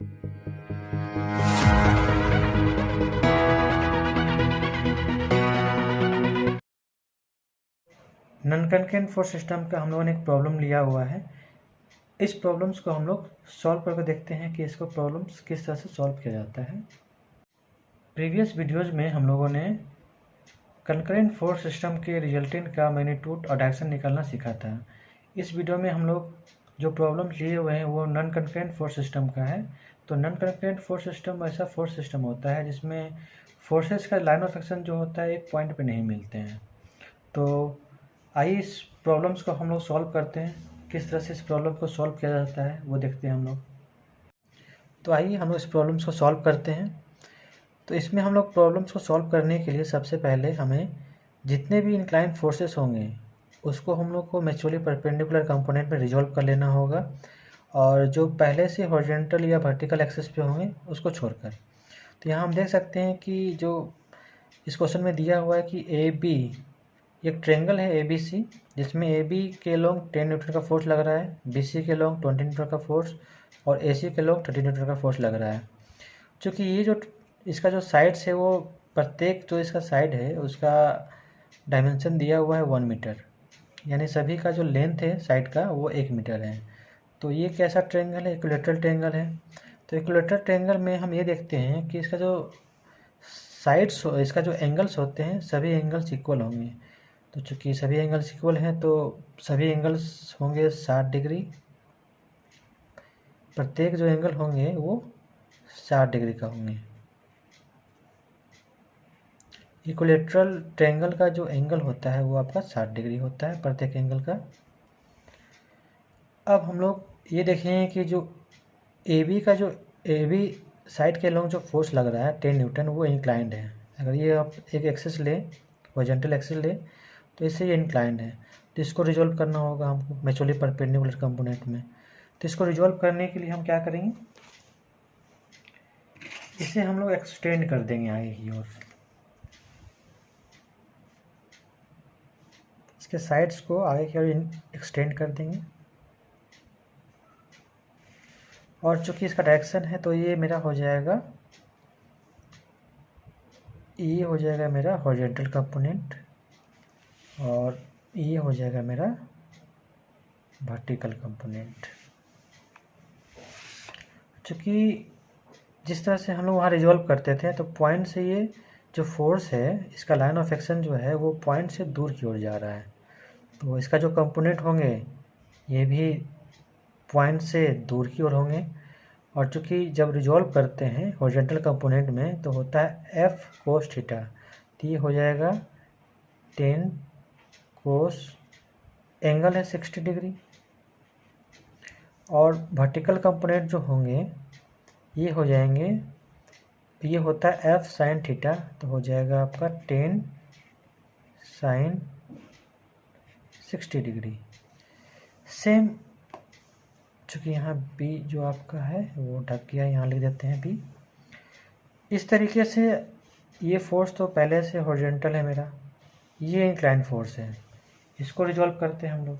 Non concurrent force system का हम लोगों ने एक प्रॉब्लम लिया हुआ है। इस प्रॉब्लम्स को हम लोग सॉल्व करके देखते हैं कि इसको प्रॉब्लम्स किस तरह से सॉल्व किया जाता है। प्रीवियस वीडियोज़ में हम लोगों ने कंकरेंट फोर्स सिस्टम के रिजल्टेंट का मैग्नीट्यूड और डायरेक्शन निकालना सीखा था। इस वीडियो में हम लोग जो प्रॉब्लम लिए हुए हैं वो नॉन कंकरेंट फोर्स सिस्टम का है। तो नॉन कंकरेंट फोर्स सिस्टम ऐसा फोर्स सिस्टम होता है जिसमें फोर्सेस का लाइन ऑफ एक्शन जो होता है एक पॉइंट पे नहीं मिलते हैं। तो आइए इस प्रॉब्लम्स को हम लोग सॉल्व करते हैं। किस तरह से इस प्रॉब्लम को सॉल्व किया जाता है वो देखते हैं हम लोग। तो आइए हम लोग इस प्रॉब्लम्स को सॉल्व करते हैं। तो इसमें हम लोग प्रॉब्लम्स को सॉल्व करने के लिए सबसे पहले हमें जितने भी इंक्लाइन फोर्सेस होंगे उसको हम लोग को म्यूचुअली परपेंडिकुलर कंपोनेंट में रिजॉल्व कर लेना होगा, और जो पहले से हॉरिजॉन्टल या वर्टिकल एक्सिस पे होंगे उसको छोड़कर। तो यहाँ हम देख सकते हैं कि जो इस क्वेश्चन में दिया हुआ है कि ए बी एक ट्रेंगल है ABC, जिसमें AB के लॉन्ग 10 न्यूटन का फोर्स लग रहा है, BC के लॉन्ग 20 न्यूटन का फोर्स और AC के लॉन्ग 30 न्यूटन का फोर्स लग रहा है। चूँकि ये जो इसका जो साइड्स है वो प्रत्येक जो इसका साइड है उसका डायमेंशन दिया हुआ है 1 मीटर, यानी सभी का जो लेंथ है साइड का वो 1 मीटर है। तो ये कैसा ट्रेंगल है? इक्विलेटरल ट्रेंगल है। तो इक्विलेटरल ट्रेंगल में हम ये देखते हैं कि इसका जो साइड्स इसका जो एंगल्स होते हैं सभी एंगल्स इक्वल होंगे। तो चूँकि सभी एंगल्स इक्वल हैं तो सभी एंगल्स होंगे 60 डिग्री। प्रत्येक जो एंगल होंगे वो 60 डिग्री का होंगे। इक्विलेटरल ट्रायंगल का जो एंगल होता है वो आपका 60 डिग्री होता है प्रत्येक एंगल का। अब हम लोग ये देखेंगे कि जो ए बी साइड के लॉन्ग जो फोर्स लग रहा है 10 न्यूटन वो इंक्लाइंड है। अगर ये आप एक एक्सिस ले, हॉरिजॉन्टल एक्सिस ले, तो इससे ये इंक्लाइंड है। तो इसको रिजॉल्व करना होगा हमको म्यूचुअली परपेंडिकुलर कंपोनेंट में। तो इसको रिजॉल्व करने के लिए हम क्या करेंगे, इसे हम लोग एक्सटेंड कर देंगे आगे की ओर। इसके साइड्स को आगे की ओर एक्सटेंड कर देंगे, और चूंकि इसका डायरेक्शन है तो ये मेरा हो जाएगा, ये हो जाएगा मेरा हॉरिजॉन्टल कंपोनेंट और ये हो जाएगा मेरा वर्टिकल कंपोनेंट। चूँकि जिस तरह से हम लोग वहाँ रिजॉल्व करते थे तो पॉइंट से ये जो फोर्स है इसका लाइन ऑफ एक्शन जो है वो पॉइंट से दूर की ओर जा रहा है। तो इसका जो कंपोनेंट होंगे ये भी पॉइंट से दूर की ओर होंगे। और चूँकि जब रिजॉल्व करते हैं हॉरिजॉन्टल कंपोनेंट में तो होता है F cos थीटा। तो ये हो जाएगा 10 cos, एंगल है 60 डिग्री। और वर्टिकल कंपोनेंट जो होंगे ये हो जाएंगे, ये होता है F sin थीटा, तो हो जाएगा आपका 10 sin 60 डिग्री। सेम, चूँकि यहाँ B जो आपका है वो ढक गया, यहाँ लिख देते हैं B। इस तरीके से ये फोर्स तो पहले से हॉरिजॉन्टल है मेरा, ये इंक्लाइन फोर्स है। इसको रिजॉल्व करते हैं हम लोग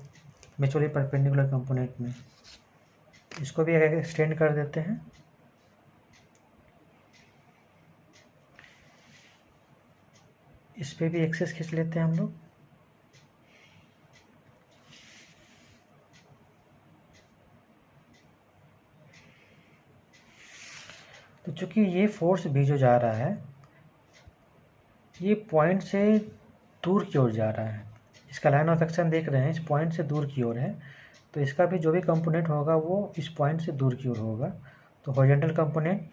म्यूचुअली परपेंडिकुलर कंपोनेंट में। इसको भी एक्सटेंड कर देते हैं। इस पे भी एक्सेस खींच लेते हैं हम लोग। तो चूंकि ये फोर्स भी जो जा रहा है ये पॉइंट से दूर की ओर जा रहा है, इसका लाइन ऑफ एक्शन देख रहे हैं इस पॉइंट से दूर की ओर है, तो इसका भी जो भी कंपोनेंट होगा वो इस पॉइंट से दूर की ओर होगा। तो हॉरिजॉन्टल कंपोनेंट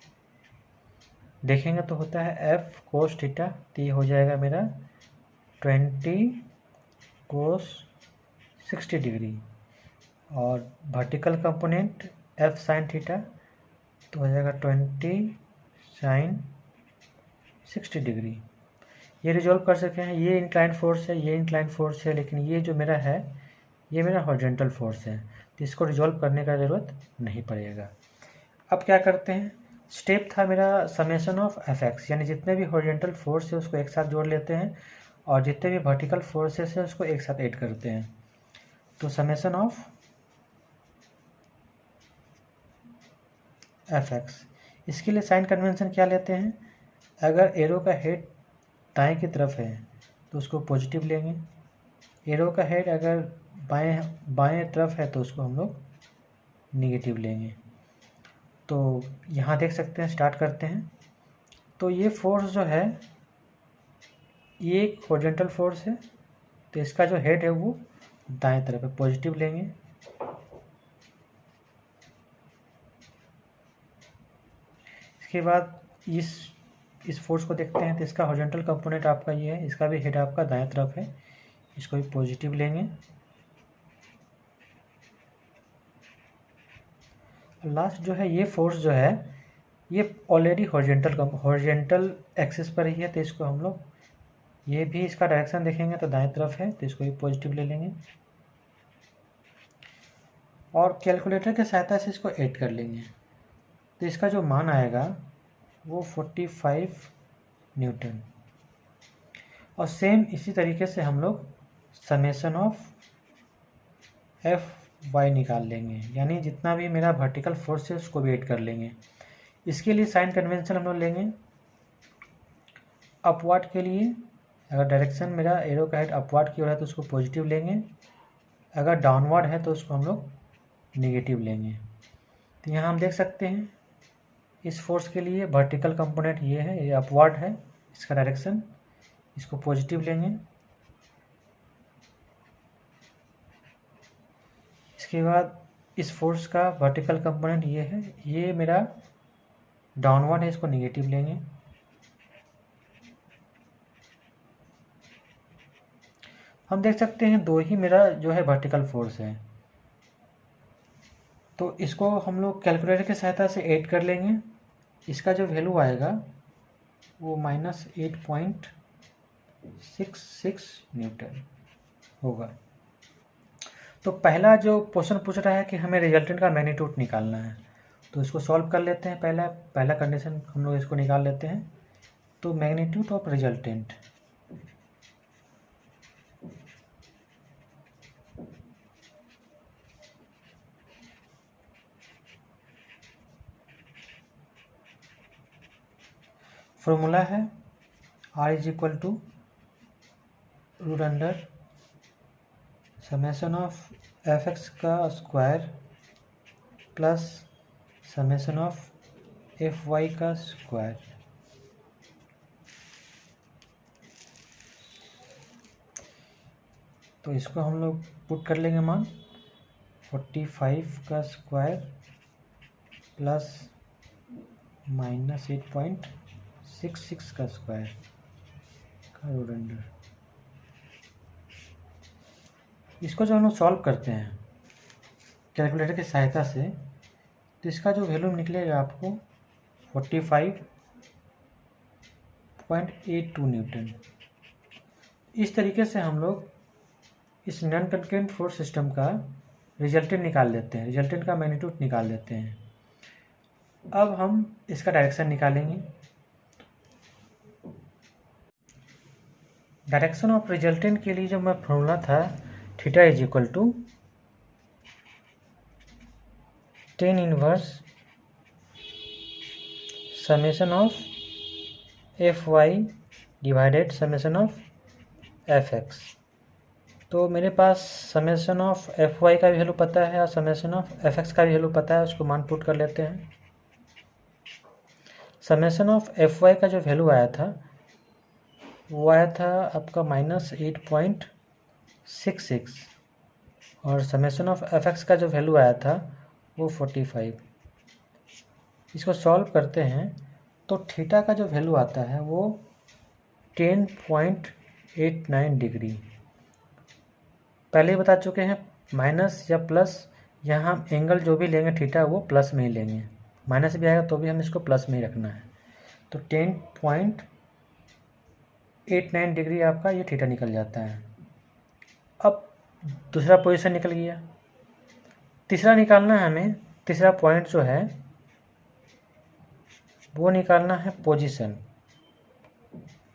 देखेंगे तो होता है F cos थीटा, तो ये हो जाएगा मेरा 20 cos 60 डिग्री। और vertical component F sin theta तो हो जाएगा 20 sin 60 डिग्री। ये रिजॉल्व कर सकते हैं, ये इंक्लाइन फोर्स है, ये इंक्लाइन फोर्स है, लेकिन ये जो मेरा है ये मेरा हॉरिजॉन्टल फोर्स है, तो इसको रिजॉल्व करने का ज़रूरत नहीं पड़ेगा। अब क्या करते हैं, स्टेप था मेरा समेशन ऑफ Fx, यानी जितने भी हॉरिजॉन्टल फोर्स है उसको एक साथ जोड़ लेते हैं और जितने भी वर्टिकल फोर्सेस है उसको एक साथ ऐड करते हैं। तो समेशन ऑफ एफ एक्स। इसके लिए साइन कन्वेंशन क्या लेते हैं, अगर एरो का हेड दाएं की तरफ है तो उसको पॉजिटिव लेंगे, एरो का हेड अगर बाएं बाएं तरफ है तो उसको हम लोग निगेटिव लेंगे। तो यहाँ देख सकते हैं, स्टार्ट करते हैं। तो ये फोर्स जो है ये एक हॉरिजॉन्टल फोर्स है, तो इसका जो हेड है वो दाएं तरफ है, पॉजिटिव लेंगे। इसके बाद इस फोर्स को देखते हैं, तो इसका हॉरिजॉन्टल कंपोनेंट आपका ये है, इसका भी हेड आपका दाएं तरफ है, इसको भी पॉजिटिव लेंगे। लास्ट जो है ये फोर्स जो है ये ऑलरेडी हॉरिजॉन्टल एक्सिस पर ही है, तो इसको हम लोग, ये भी इसका डायरेक्शन देखेंगे तो दाएं तरफ है, तो इसको भी पॉजिटिव ले लेंगे और कैलकुलेटर की सहायता से इसको ऐड कर लेंगे। तो इसका जो मान आएगा वो 45 न्यूटन। और सेम इसी तरीके से हम लोग समेशन ऑफ एफ वाई निकाल लेंगे, यानी जितना भी मेरा वर्टिकल फोर्स है उसको भी ऐड कर लेंगे। इसके लिए साइन कन्वेंशन हम लोग लेंगे। अपवर्ड के लिए अगर डायरेक्शन मेरा एरो का हेड अपवर्ड की ओर है तो उसको पॉजिटिव लेंगे, अगर डाउनवर्ड है तो उसको हम लोग नेगेटिव लेंगे। तो यहाँ हम देख सकते हैं इस फोर्स के लिए वर्टिकल कंपोनेंट ये है, ये अपवर्ड है इसका डायरेक्शन, इसको पॉजिटिव लेंगे। इसके बाद इस फोर्स का वर्टिकल कंपोनेंट ये है, ये मेरा डाउनवर्ड है, इसको नेगेटिव लेंगे। हम देख सकते हैं दो ही मेरा जो है वर्टिकल फोर्स है, तो इसको हम लोग कैलकुलेटर की सहायता से ऐड कर लेंगे। इसका जो वैल्यू आएगा वो -8.66 न्यूटन होगा। तो पहला जो क्वेश्चन पूछ रहा है कि हमें रिजल्टेंट का मैग्नीट्यूड निकालना है, तो इसको सॉल्व कर लेते हैं। पहला कंडीशन हम लोग इसको निकाल लेते हैं। तो मैग्नीट्यूड ऑफ रिजल्टेंट, फॉर्मूला है R = √root under summation of F X का square plus summation of F Y का स्क्वायर। तो इसको हम लोग पुट कर लेंगे मान 45 का स्क्वायर प्लस -8.66 का स्क्वायर का रूट अंडर। इसको जो हम लोग सॉल्व करते हैं कैलकुलेटर की सहायता से, तो इसका जो वैल्यू निकलेगा आपको 45.82 न्यूटन। इस तरीके से हम लोग इस नॉन कंकरेंट फोर्स सिस्टम का रिजल्टेंट निकाल लेते हैं, रिजल्टेंट का मैग्नीट्यूड निकाल लेते हैं। अब हम इसका डायरेक्शन निकालेंगे। डायरेक्शन ऑफ रिजल्टेंट के लिए जो मैं फॉर्मूला था theta = tan inverse summation of F Y divided summation of F X. तो मेरे पास समेशन ऑफ एफ वाई का भी वैल्यू पता है और समेशन ऑफ एफ एक्स का भी वैल्यू पता है, उसको मान पुट कर लेते हैं। समेशन ऑफ एफ वाई का जो वैल्यू आया था वो आया था आपका -8.66 और समेशन ऑफ एफ एक्स का जो वैल्यू आया था वो 45। इसको सॉल्व करते हैं तो थीटा का जो वैल्यू आता है वो 10.89 डिग्री। पहले ही बता चुके हैं माइनस या प्लस, यहाँ हम एंगल जो भी लेंगे थीटा वो प्लस में ही लेंगे, माइनस भी आएगा तो भी हम इसको प्लस में ही रखना है। तो 10.89 डिग्री आपका ये थीटा निकल जाता है। अब दूसरा पोजीशन निकल गया, तीसरा निकालना है हमें। तीसरा पॉइंट जो है वो निकालना है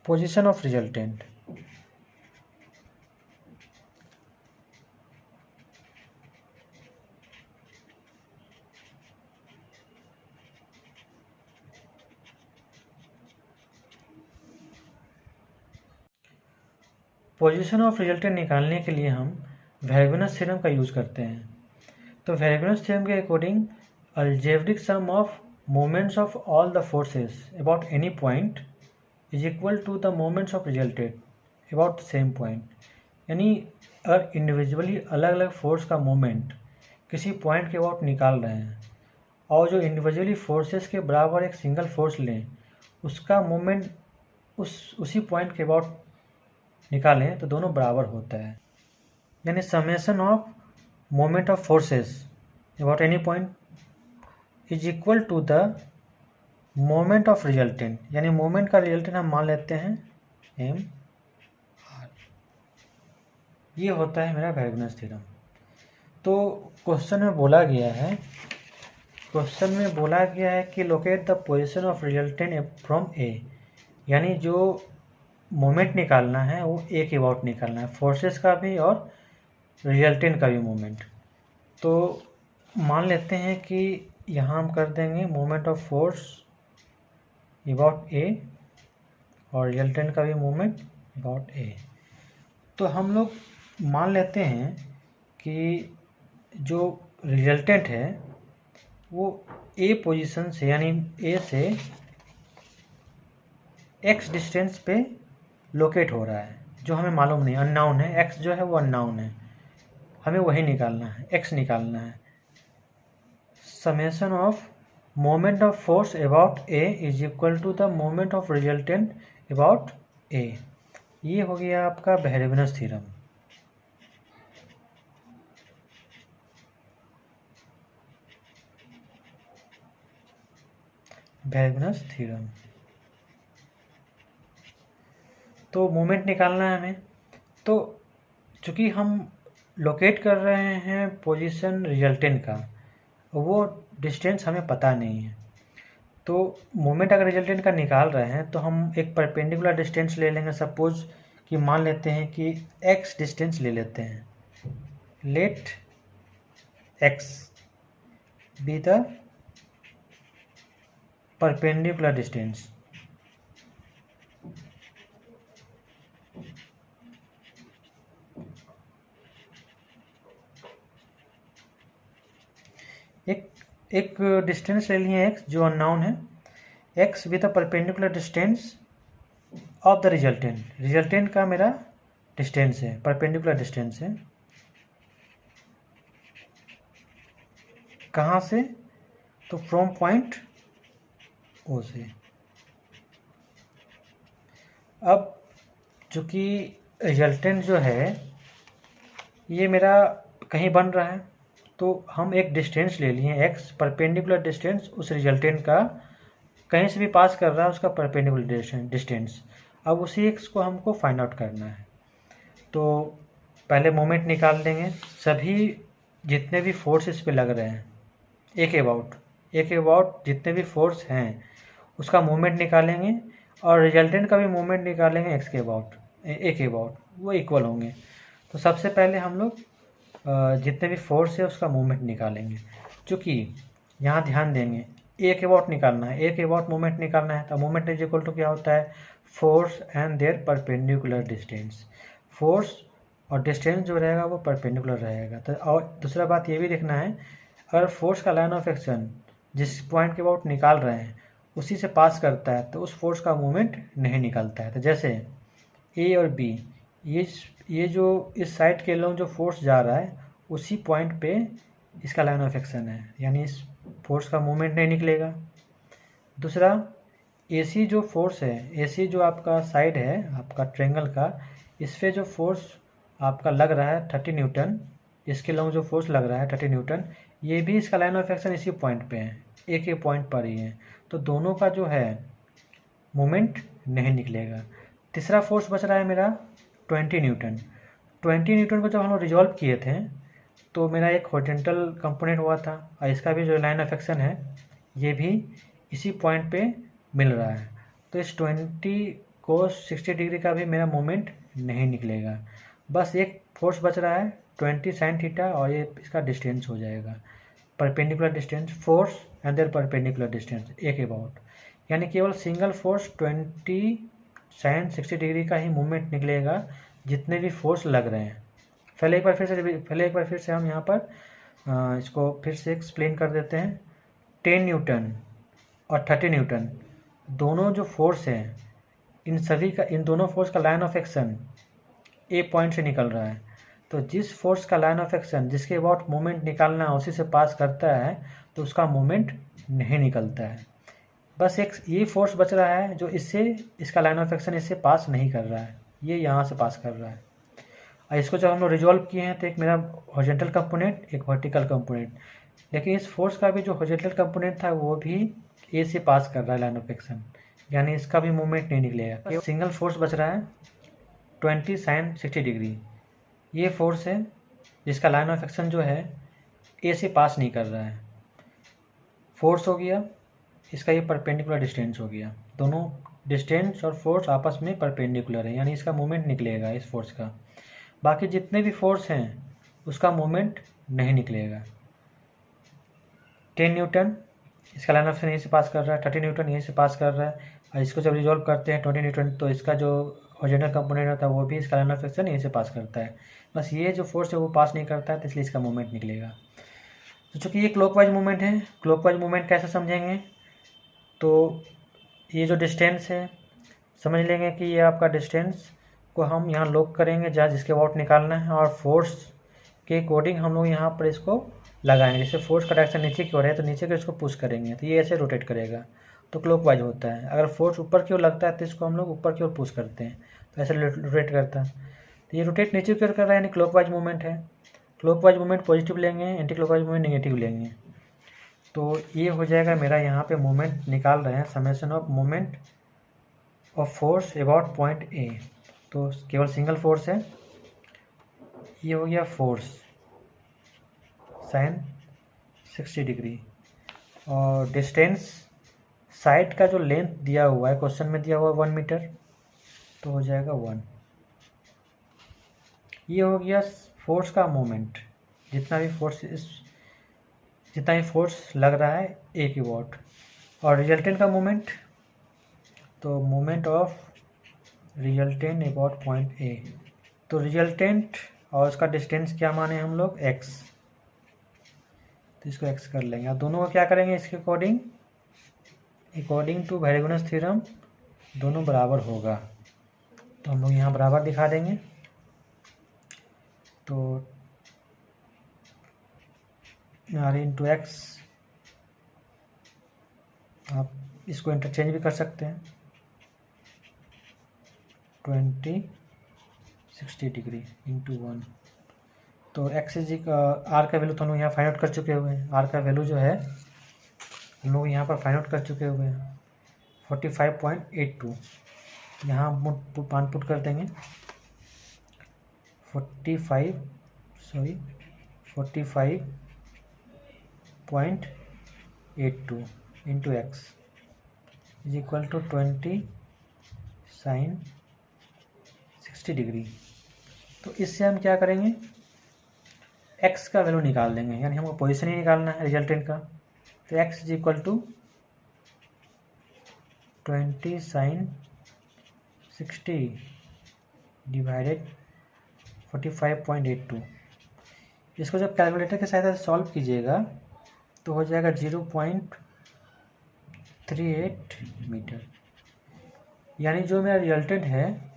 position of resultant. Position of resultant निकालने के लिए हम वेरगुनस थ्योरम का यूज़ करते हैं। तो वेरगुनस थ्योरम के according algebraic sum of moments of all the forces about any point is equal to the moments of resultant about the same point. यानी अगर इंडिविजुअली अलग अलग फोर्स का मोमेंट किसी पॉइंट के अबाउट निकाल रहे हैं और जो इंडिविजुअली फोर्सेस के बराबर एक सिंगल फोर्स लें, उसका मोमेंट उसी पॉइंट के अबाउट निकालें तो दोनों बराबर होता है। यानी summation of moment of forces about any point is equal to the moment of resultant. यानी मोमेंट का रिजल्टेंट हम मान लेते हैं एम आर। ये होता है मेरा वेरगुनस थ्योरम। तो क्वेश्चन में बोला गया है कि locate the position of resultant from A. यानी जो मोमेंट निकालना है वो ए के अबाउट निकालना है, फोर्सेस का भी और रिजल्टेंट का भी मोमेंट। तो मान लेते हैं कि यहाँ हम कर देंगे मोमेंट ऑफ फोर्स अबाउट ए और रिजल्टेंट का भी मोमेंट अबाउट ए। तो हम लोग मान लेते हैं कि जो रिजल्टेंट है वो ए पोजीशन से, यानी ए से एक्स डिस्टेंस पे लोकेट हो रहा है, जो हमें मालूम नहीं, अननोन है। एक्स जो है वो अननोन है, हमें वही निकालना है, एक्स निकालना है। Summation of moment of force about A is equal to the moment of resultant about A. ये हो गया आपका वेरगुनस थ्योरम। Varignon's theorem. तो मोमेंट निकालना है हमें। तो चूँकि हम लोकेट कर रहे हैं पोजीशन रिजल्टेंट का, वो डिस्टेंस हमें पता नहीं है। तो मोमेंट अगर रिजल्टेंट का निकाल रहे हैं तो हम एक परपेंडिकुलर डिस्टेंस ले लेंगे। सपोज कि मान लेते हैं कि एक्स डिस्टेंस ले लेते हैं। Let X be the perpendicular distance. एक डिस्टेंस ले लिए एक्स जो अननोन है, X with the perpendicular distance of the resultant. Resultant का मेरा डिस्टेंस है, परपेंडिकुलर डिस्टेंस है। कहाँ से? तो फ्रॉम पॉइंट ओ से। अब चूँकि रिजल्टेंट जो है ये मेरा कहीं बन रहा है, तो हम एक डिस्टेंस ले लिए एक्स, परपेंडिकुलर डिस्टेंस उस रिजल्टेंट का कहीं से भी पास कर रहा है, उसका परपेंडिकुलर डिस्टेंस। अब उसी एक्स को हमको फाइंड आउट करना है। तो पहले मोमेंट निकाल देंगे, सभी जितने भी फोर्स इस पे लग रहे हैं एक के अबाउट जितने भी फोर्स हैं उसका मोमेंट निकालेंगे और रिजल्टेंट का भी मोमेंट निकालेंगे एक्स के अबाउट, ए के अबाउट, वो इक्वल होंगे। तो सबसे पहले हम लोग जितने भी फोर्स है उसका मोमेंट निकालेंगे। चूँकि यहाँ ध्यान देंगे ए के अबाउट निकालना है, ए के अबाउट मोमेंट निकालना है, तो मोमेंट इज इक्वल टू क्या होता है? Force and their perpendicular distance. Force और डिस्टेंस जो रहेगा वो परपेंडिकुलर रहेगा। तो और दूसरा बात ये भी देखना है, अगर फोर्स का लाइन ऑफ एक्शन जिस पॉइंट के अबाउट निकाल रहे हैं उसी से पास करता है तो उस फोर्स का मोमेंट नहीं निकलता है। तो जैसे ए और बी, ये जो इस साइड के लोग जो फोर्स जा रहा है उसी पॉइंट पे इसका लाइन ऑफ एक्शन है, यानी इस फोर्स का मोमेंट नहीं निकलेगा। दूसरा, एसी जो फोर्स है, एसी जो आपका साइड है आपका ट्रायंगल का, इस पे जो फोर्स आपका लग रहा है 30 न्यूटन, इसके लोग जो फोर्स लग रहा है 30 न्यूटन, ये भी इसका लाइन ऑफ एक्शन इसी पॉइंट पे है, एक ही पॉइंट पर ही है। तो दोनों का जो है मोमेंट नहीं निकलेगा। तीसरा फोर्स बच रहा है मेरा 20 न्यूटन। 20 न्यूटन को जब हम लोग रिजॉल्व किए थे तो मेरा एक हॉरिजॉन्टल कंपोनेंट हुआ था और इसका भी जो लाइन ऑफ एक्शन है ये भी इसी पॉइंट पे मिल रहा है। तो इस 20 को 60 डिग्री का भी मेरा मोमेंट नहीं निकलेगा। बस एक फोर्स बच रहा है 20 साइन थीटा और ये इसका डिस्टेंस हो जाएगा, perpendicular distance, force and their perpendicular distance एक अबाउट। यानी केवल सिंगल फोर्स 20 साइन 60 डिग्री का ही मूवमेंट निकलेगा, जितने भी फोर्स लग रहे हैं, पहले एक बार फिर से हम यहाँ पर इसको फिर से एक्सप्लेन कर देते हैं। 10 न्यूटन और 30 न्यूटन दोनों जो फोर्स हैं, इन दोनों फोर्स का line of action A point से निकल रहा है। तो जिस फोर्स का लाइन ऑफ एक्शन जिसके अबाउट मोमेंट निकालना है उसी से पास करता है, तो उसका मोमेंट नहीं निकलता है। बस एक ये फोर्स बच रहा है जो इसका लाइन ऑफ एक्शन इससे पास नहीं कर रहा है, ये यहाँ से पास कर रहा है। और इसको जब हम लोग रिजॉल्व किए हैं तो एक मेरा हॉरिजॉन्टल कंपोनेंट, एक वर्टिकल कंपोनेंट, लेकिन इस फोर्स का भी जो हॉरिजॉन्टल कंपोनेंट था वो भी ए से पास कर रहा है लाइन ऑफ एक्शन, यानी इसका भी मूवमेंट नहीं निकलेगा। सिंगल फोर्स बच रहा है 20 sin 60 डिग्री। ये फोर्स है जिसका लाइन ऑफ एक्शन जो है ए से पास नहीं कर रहा है। फोर्स हो गया, इसका ये परपेंडिकुलर डिस्टेंस हो गया। दोनों डिस्टेंस और फोर्स आपस में परपेंडिकुलर है, यानी इसका मूवमेंट निकलेगा इस फोर्स का। बाकी जितने भी फोर्स हैं उसका मूवमेंट नहीं निकलेगा। 10 न्यूटन इसका लाइन ऑफ एक्शन यहीं से पास कर रहा है, 30 न्यूटन यहीं से पास कर रहा है। और इसको जब रिजॉल्व करते हैं 20 न्यूटन, तो इसका जो हॉरिजॉन्टल कंपोनेंट होता है वो भी इसका लाइन ऑफ एक्शन यहीं से पास करता है। बस ये जो फोर्स है वो पास नहीं करता है, तो इसलिए इसका मूवमेंट निकलेगा। तो चूँकि ये क्लॉकवाइज मूवमेंट है, क्लॉकवाइज मूवमेंट कैसे समझेंगे, तो ये जो डिस्टेंस है समझ लेंगे कि ये आपका डिस्टेंस को हम यहाँ लॉक करेंगे जहाँ जिसके अबाउट निकालना है, और फोर्स के अकॉर्डिंग हम लोग यहाँ पर इसको लगाएंगे। जैसे फोर्स का डायरेक्शन नीचे की ओर है तो नीचे की इसको पुश करेंगे तो ये ऐसे रोटेट करेगा, तो क्लॉकवाइज होता है। अगर फोर्स ऊपर की ओर लगता है तो इसको हम लोग ऊपर की ओर पुश करते हैं, तो ऐसे रोटेट करता है। तो ये रोटेट नीचे की ओर कर रहा है, यानी क्लॉकवाइज मूवमेंट है। क्लॉकवाइज मूवमेंट पॉजिटिव लेंगे, एंटी क्लॉकवाइज मूवमेंट नेगेटिव लेंगे। तो ये हो जाएगा मेरा यहाँ पे मोमेंट निकाल रहे हैं, summation of moment of force about point A. तो केवल सिंगल फोर्स है, ये हो गया फोर्स sin 60 डिग्री, और डिस्टेंस साइड का जो लेंथ दिया हुआ है क्वेश्चन में दिया हुआ है 1 मीटर, तो हो जाएगा 1। ये हो गया फोर्स का मोमेंट, जितना भी फोर्स लग रहा है ए की वॉट। और रिजल्टेंट का मोमेंट, तो moment of resultant about point A. तो रिजल्टेंट और उसका डिस्टेंस क्या माने हम लोग, x, तो इसको x कर लेंगे। अब दोनों को क्या करेंगे, इसके अकॉर्डिंग टू वायरोगेनस थ्योरम दोनों बराबर होगा, तो हम लोग यहाँ बराबर दिखा देंगे। तो r इंटू एक्स, आप इसको इंटरचेंज भी कर सकते हैं, 60 डिग्री इंटू 1। तो एक्स इज आर का वैल्यू तो हम लोग यहाँ फाइंड आउट कर चुके हुए हैं। आर का वैल्यू जो है हम लोग यहाँ पर फाइंड आउट कर चुके हुए हैं 45.82। यहाँ मान पुट कर देंगे 45.82 into X is equal to 20 sin 60 degree. तो इससे हम क्या करेंगे, x का वैल्यू निकाल देंगे, यानी हमको पोजीशन ही निकालना है रिजल्टेंट का। तो x is equal to 20 sin 60 divided 45.82। इसको जब कैलकुलेटर के सहायता से सॉल्व कीजिएगा तो हो जाएगा 0.38 मीटर, यानी जो मेरा रिजल्टेंट है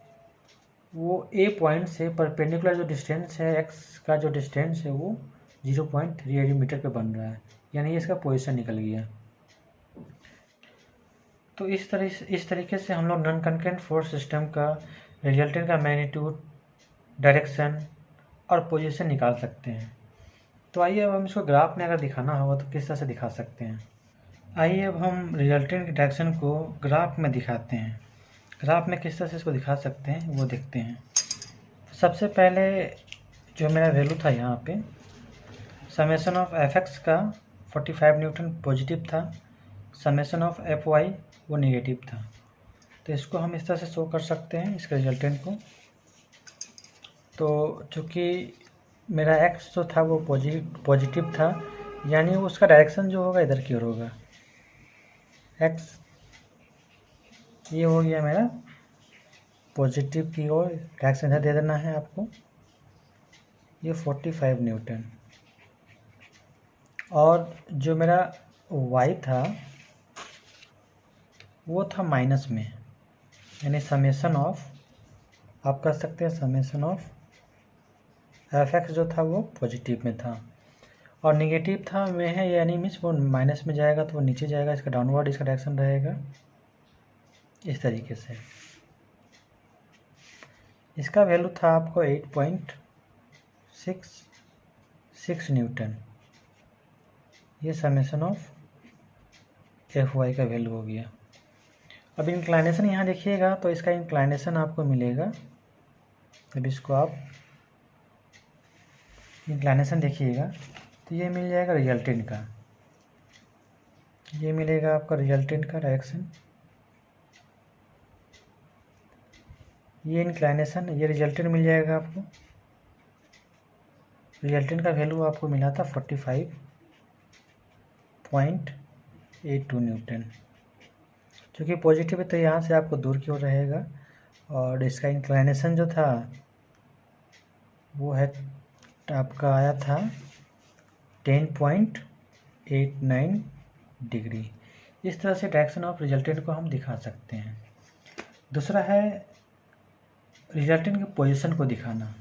वो ए पॉइंट से परपेंडिकुलर जो डिस्टेंस है, एक्स का जो डिस्टेंस है वो 0.38 मीटर पे बन रहा है, यानी इसका पोजीशन निकल गया। तो इस तरीके से हम लोग नॉन कंकरेंट फोर्स सिस्टम का रिजल्टेंट का मैग्नीट्यूड, डायरेक्शन और पोजीशन निकाल सकते हैं। तो आइए अब हम इसको ग्राफ में अगर दिखाना होगा तो किस तरह से दिखा सकते हैं। आइए अब हम रिजल्टेंट की डायरेक्शन को ग्राफ में दिखाते हैं। ग्राफ में किस तरह से इसको दिखा सकते हैं वो देखते हैं। सबसे पहले जो मेरा वैल्यू था यहाँ पे, समेशन ऑफ एफ एक्स का 45 न्यूटन पॉजिटिव था, समेशन ऑफ एफ वाई वो नेगेटिव था। तो इसको हम इस तरह से शो कर सकते हैं इसके रिजल्टेंट को। तो चूँकि मेरा एक्स जो था वो पॉजिटिव था, यानी उसका डायरेक्शन जो होगा इधर की ओर होगा। एक्स ये हो गया मेरा पॉजिटिव की ओर डायरेक्शन इधर दे देना है आपको, ये 45 न्यूटन। और जो मेरा y था वो था माइनस में, यानी समेसन ऑफ, आप कर सकते हैं समेसन ऑफ fx जो था वो पॉजिटिव में था और निगेटिव था में है, यानी मीन्स वो माइनस में जाएगा तो वो नीचे जाएगा, इसका डाउनवर्ड इसका डायरेक्शन रहेगा इस तरीके से। इसका वैल्यू था आपको 8.66 न्यूटन, ये समेसन ऑफ Fy का वैल्यू हो गया। अब इंक्लाइनेशन यहाँ देखिएगा तो इसका इंक्लाइनेशन आपको मिलेगा, अब इसको आप इंक्लाइनेशन देखिएगा तो ये मिल जाएगा रिजल्टेंट का, ये मिलेगा आपका रिजल्टेंट का डायरेक्शन, ये इंक्लाइनेशन, ये रिजल्टेंट मिल जाएगा आपको। रिजल्टेंट का वैल्यू आपको मिला था 45.82 न्यूटन, क्योंकि पॉजिटिव है तो यहाँ से आपको दूर की ओर रहेगा। और इसका इंक्लाइनेशन जो था वो है आपका आया था 10.89 डिग्री। इस तरह से डायरेक्शन ऑफ रिजल्टेंट को हम दिखा सकते हैं। दूसरा है रिजल्टेंट की पोजीशन को दिखाना,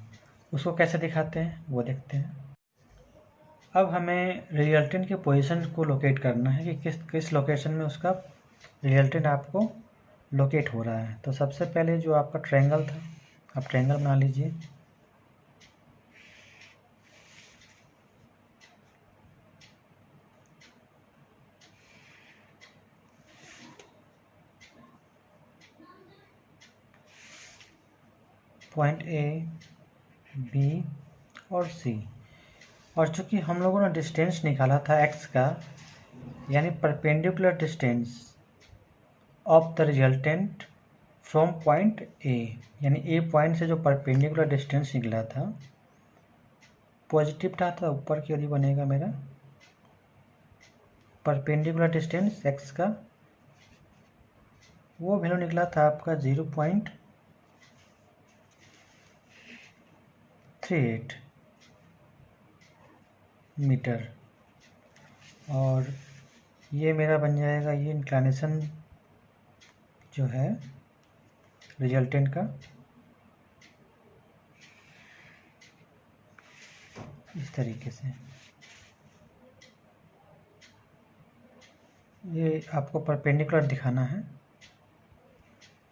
उसको कैसे दिखाते हैं वो देखते हैं। अब हमें रिजल्टेंट की पोजीशन को लोकेट करना है कि किस लोकेशन में उसका रिजल्टेंट आपको लोकेट हो रहा है। तो सबसे पहले जो आपका ट्रायंगल था, आप ट्रायंगल बना लीजिए। पॉइंट ए, बी और सी, और चूंकि हम लोगों ने डिस्टेंस निकाला था x का, यानी perpendicular distance of the resultant from point A, यानी ए पॉइंट से जो परपेंडिकुलर डिस्टेंस निकला था पॉजिटिव था तो ऊपर की ओर बनेगा मेरा परपेंडिकुलर डिस्टेंस x का, वो वैल्यू निकला था आपका 0.38 मीटर। और ये मेरा बन जाएगा, ये इंक्लाइनेशन जो है रिजल्टेंट का, इस तरीके से। ये आपको परपेंडिकुलर दिखाना है,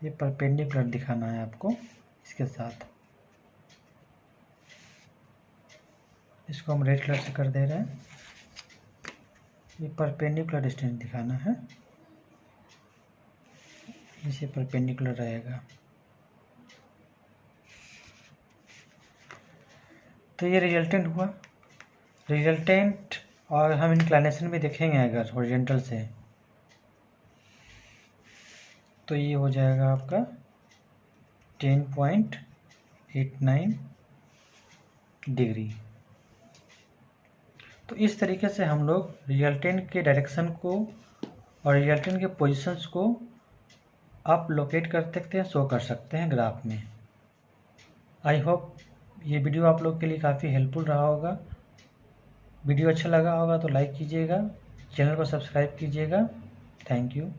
ये परपेंडिकुलर दिखाना है आपको इसके साथ। इसको हम रेड कलर से कर दे रहे हैं, ये परपेंडिकुलर डिस्टेंस दिखाना है, इसे परपेंडिकुलर रहेगा। तो ये रिजल्टेंट हुआ, रिजल्टेंट। और हम इंक्लाइनेशन भी देखेंगे अगर हॉरिजॉन्टल से तो ये हो जाएगा आपका 10.89 डिग्री। तो इस तरीके से हम लोग रिजल्टेंट के डायरेक्शन को और रिजल्टेंट के पोजीशंस को आप लोकेट कर सकते हैं, शो कर सकते हैं ग्राफ में। आई होप ये वीडियो आप लोग के लिए काफ़ी हेल्पफुल रहा होगा। वीडियो अच्छा लगा होगा तो लाइक कीजिएगा, चैनल को सब्सक्राइब कीजिएगा। Thank you.